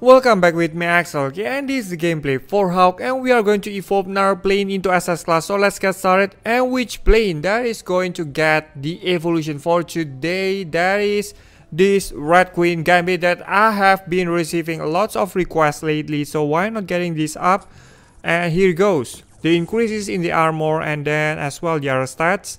Welcome back with me Axel, and this is the gameplay for Hawk, and we are going to evolve our plane into SS class. So let's get started. And which plane that is going to get the evolution for today? That is this Red Queen Gambit that I have been receiving lots of requests lately. So why not getting this up? And here goes. The increases in the armor and then as well the other stats.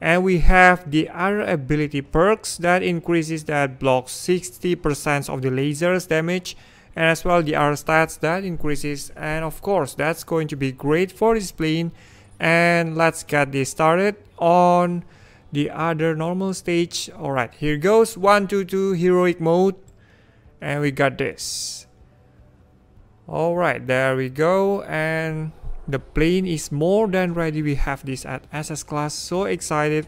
And we have the other ability perks that increases that blocks 60% of the lasers damage, and as well the other stats that increases, and of course that's going to be great for this plane. And let's get this started on the other normal stage. Alright, here goes 122 heroic mode, and we got this. Alright, there we go, and the plane is more than ready. We have this at SS class, so excited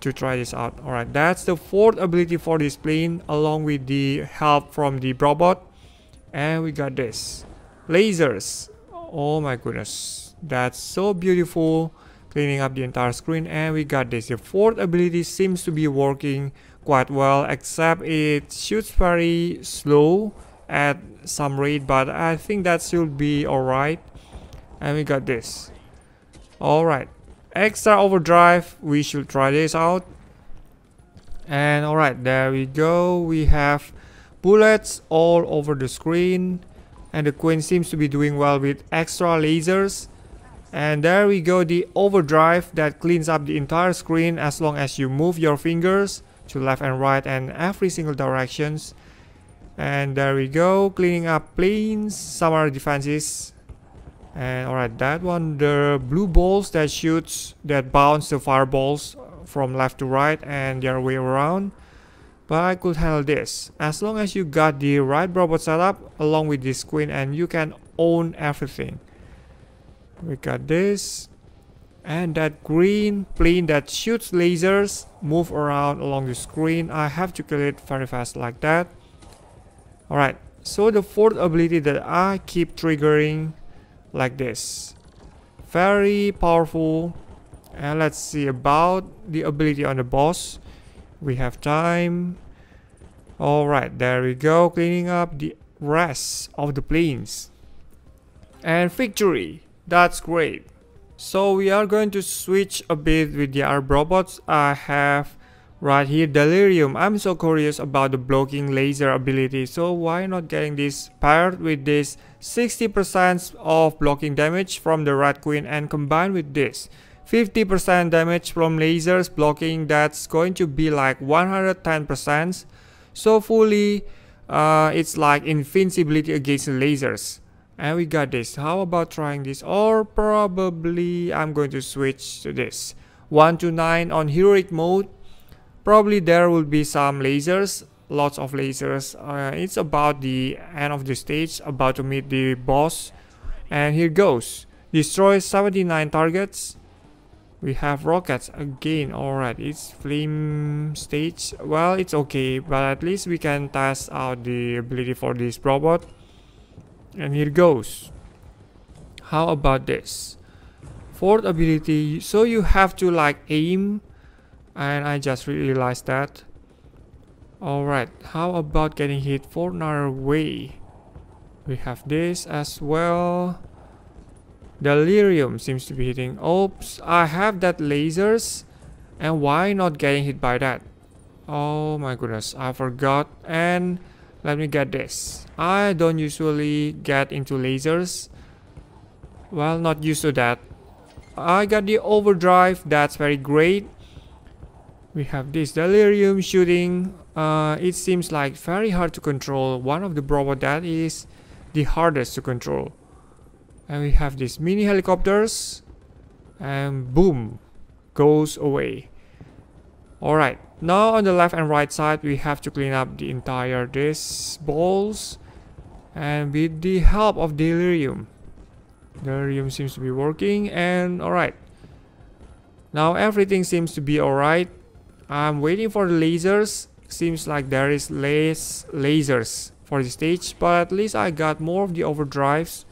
to try this out. Alright, that's the fourth ability for this plane along with the help from the robot. And we got this lasers. Oh my goodness, that's so beautiful, cleaning up the entire screen. And we got this. The fourth ability seems to be working quite well, except it shoots very slow at some rate, but I think that should be alright. And we got this. Alright, extra overdrive, we should try this out. And alright, there we go. We have bullets all over the screen, and the Queen seems to be doing well with extra lasers. And there we go, the overdrive that cleans up the entire screen as long as you move your fingers to left and right and every single directions. And there we go, cleaning up planes, some other defenses. And alright, that one, the blue balls that shoots, that bounce the fireballs from left to right and the other way around. But I could handle this as long as you got the right robot setup along with this Queen, and you can own everything. We got this, and that green plane that shoots lasers move around along the screen. I have to kill it very fast like that. Alright, so the fourth ability that I keep triggering like this, very powerful. And let's see about the ability on the boss. We have time. Alright, there we go, cleaning up the rest of the planes. And victory, that's great. So we are going to switch a bit with the other robots. I have right here Delirium. I'm so curious about the blocking laser ability, so why not getting this paired with this 60% of blocking damage from the Red Queen, and combined with this 50% damage from lasers blocking. That's going to be like 110%. So fully it's like invincibility against the lasers. And we got this. How about trying this? Or probably I'm going to switch to this 129 on heroic mode. Probably there will be some lasers, lots of lasers. It's about the end of the stage, about to meet the boss. And here goes, destroy 79 targets. We have rockets again. Alright, it's flame stage. Well, it's okay, but at least we can test out the ability for this robot. And here goes. How about this fourth ability? So you have to like aim, and I just realized that. Alright, how about getting hit for another way? We have this as well. Delirium seems to be hitting. Oops, I have that lasers, and why not getting hit by that? Oh my goodness, I forgot. And let me get this. I don't usually get into lasers. Well, not used to that. I got the overdrive, that's very great. We have this Delirium shooting. It seems like very hard to control. One of the robot that is the hardest to control. And we have these mini helicopters, and boom, goes away. Alright, now on the left and right side we have to clean up the entire this balls, and with the help of Delirium seems to be working. And alright, now everything seems to be alright. I'm waiting for the lasers. Seems like there is less lasers for the stage, but at least I got more of the overdrives.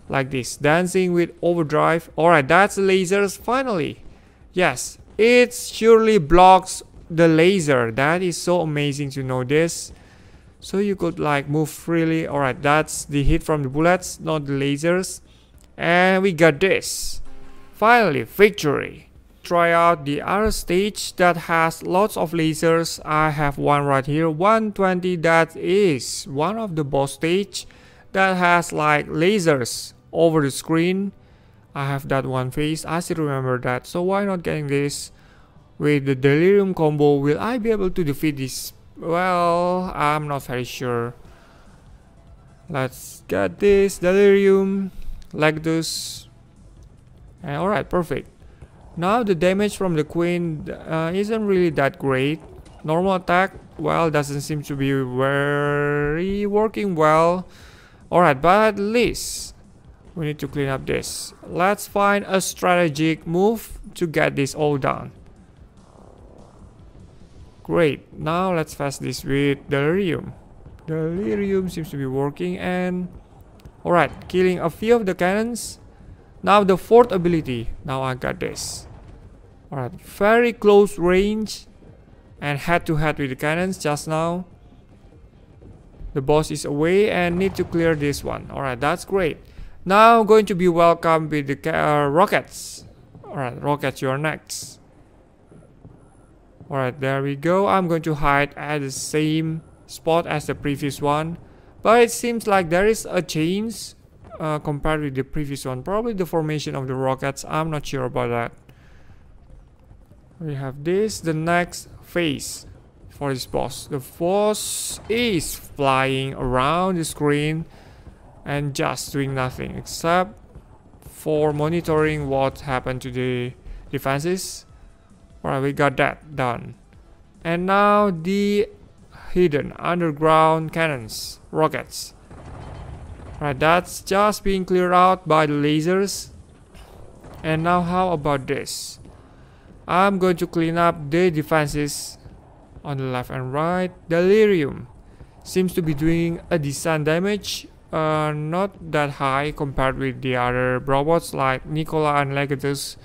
Like this, dancing with overdrive. Alright, that's the lasers finally. Yes, it surely blocks the laser. That is so amazing to know this. so you could like move freely. Alright, that's the hit from the bullets, not the lasers. And we got this. Finally, victory. Try out the other stage that has lots of lasers. I have one right here, 120. That is one of the boss stage that has like lasers over the screen. I have that one phase, I still remember that. So why not getting this? With the delirium combo, will I be able to defeat this? Well, I'm not very sure. Let's get this delirium, like this. And alright, perfect. Now the damage from the queen isn't really that great. Normal attack, well, doesn't seem to be very working well. Alright, but at least we need to clean up this. Let's find a strategic move to get this all done. Great, now let's fast this with delirium. Delirium seems to be working, and alright, killing a few of the cannons. Now the fourth ability. Now I got this. Alright, very close range and head to head with the cannons just now. The boss is away and need to clear this one. Alright, that's great. Now going to be welcomed with the rockets. Alright, rockets, you're next. Alright, there we go. I'm going to hide at the same spot as the previous one. But it seems like there is a change compared with the previous one. Probably the formation of the rockets. I'm not sure about that. We have this, the next phase for this boss. The boss is flying around the screen and just doing nothing except for monitoring what happened to the defenses. Alright, we got that done. And now the hidden underground cannons, rockets. Right, that's just being cleared out by the lasers. And now how about this? I'm going to clean up the defenses on the left and right. Delirium seems to be doing a decent damage, not that high compared with the other robots like Nicola and Legatus,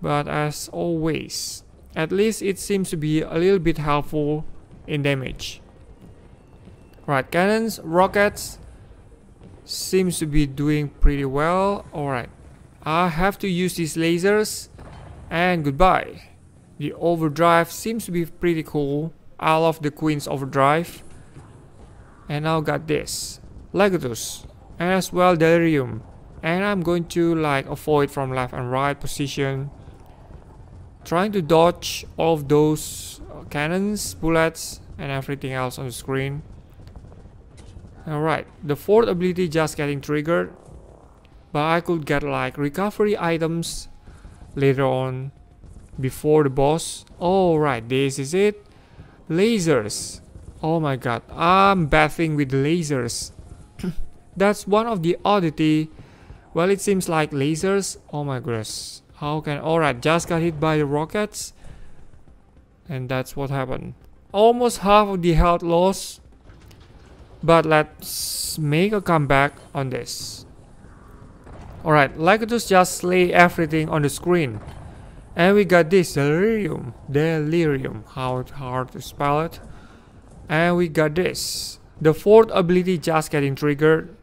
but as always, at least it seems to be a little bit helpful in damage. Right, cannons, rockets seems to be doing pretty well. Alright, I have to use these lasers. And goodbye. The overdrive seems to be pretty cool. I love the Queen's overdrive. And now got this Legatus and as well Delirium. And I'm going to like avoid from left and right position, trying to dodge all of those cannons, bullets and everything else on the screen. Alright, the fourth ability just getting triggered, but I could get like recovery items later on before the boss. Alright, this is it. Lasers. Oh my god, I'm battling with lasers. That's one of the oddity. Well, it seems like lasers. Oh my goodness, how can... Alright, just got hit by the rockets, and that's what happened. Almost half of the health loss, but let's make a comeback on this. Alright, Legatus just slay everything on the screen. And we got this Delirium. Delirium. How hard to spell it. And we got this. The fourth ability just getting triggered.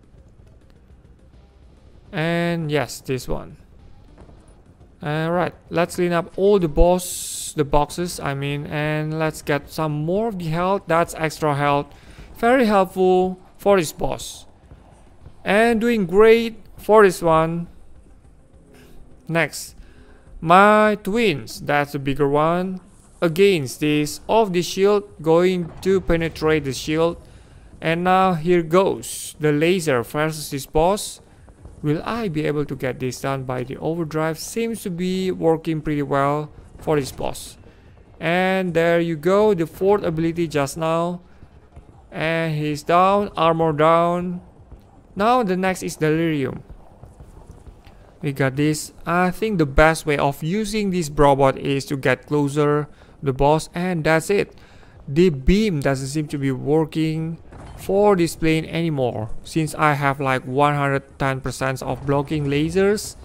And yes, this one. Alright, let's clean up all the boxes, I mean, and let's get some more of the health. That's extra health. Very helpful for this boss. And doing great for this one. Next, my twins, that's a bigger one. Against this of the shield, going to penetrate the shield. And now here goes the laser versus this boss. Will I be able to get this done by the overdrive? Seems to be working pretty well for this boss. And there you go, the fourth ability just now. And he's down, armor down. Now the next is Delirium. We got this. I think the best way of using this robot is to get closer to the boss, and that's it. The beam doesn't seem to be working for this plane anymore, since I have like 110% of blocking lasers.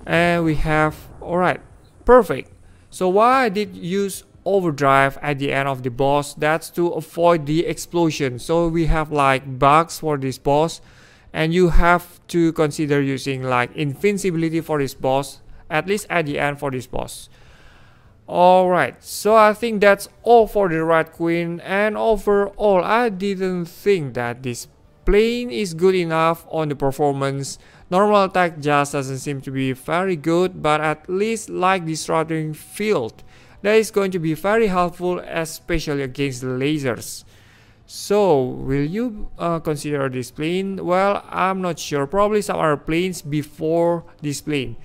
And we have, alright, perfect. So why I did use overdrive at the end of the boss. That's to avoid the explosion. So we have like bugs for this boss, and you have to consider using like invincibility for this boss, at least at the end for this boss. Alright, so I think that's all for the Red Queen, and overall I didn't think that this plane is good enough on the performance. Normal attack just doesn't seem to be very good, but at least like disrupting field, that is going to be very helpful, especially against the lasers. So, will you consider this plane? Well, I'm not sure. Probably some other planes before this plane.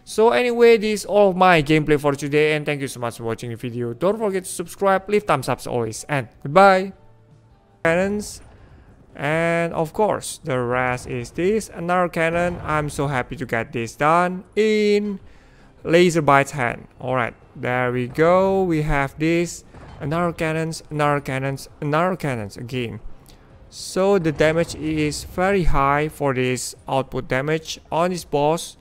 So anyway, this is all of my gameplay for today, and thank you so much for watching the video. Don't forget to subscribe, leave thumbs up as always, and goodbye. Cannons, and of course, the rest is this, another cannon. I'm so happy to get this done in Laser Bite's hand. Alright, there we go. We have this. Another cannons, another cannons, another cannons again. So the damage is very high for this output damage on this boss.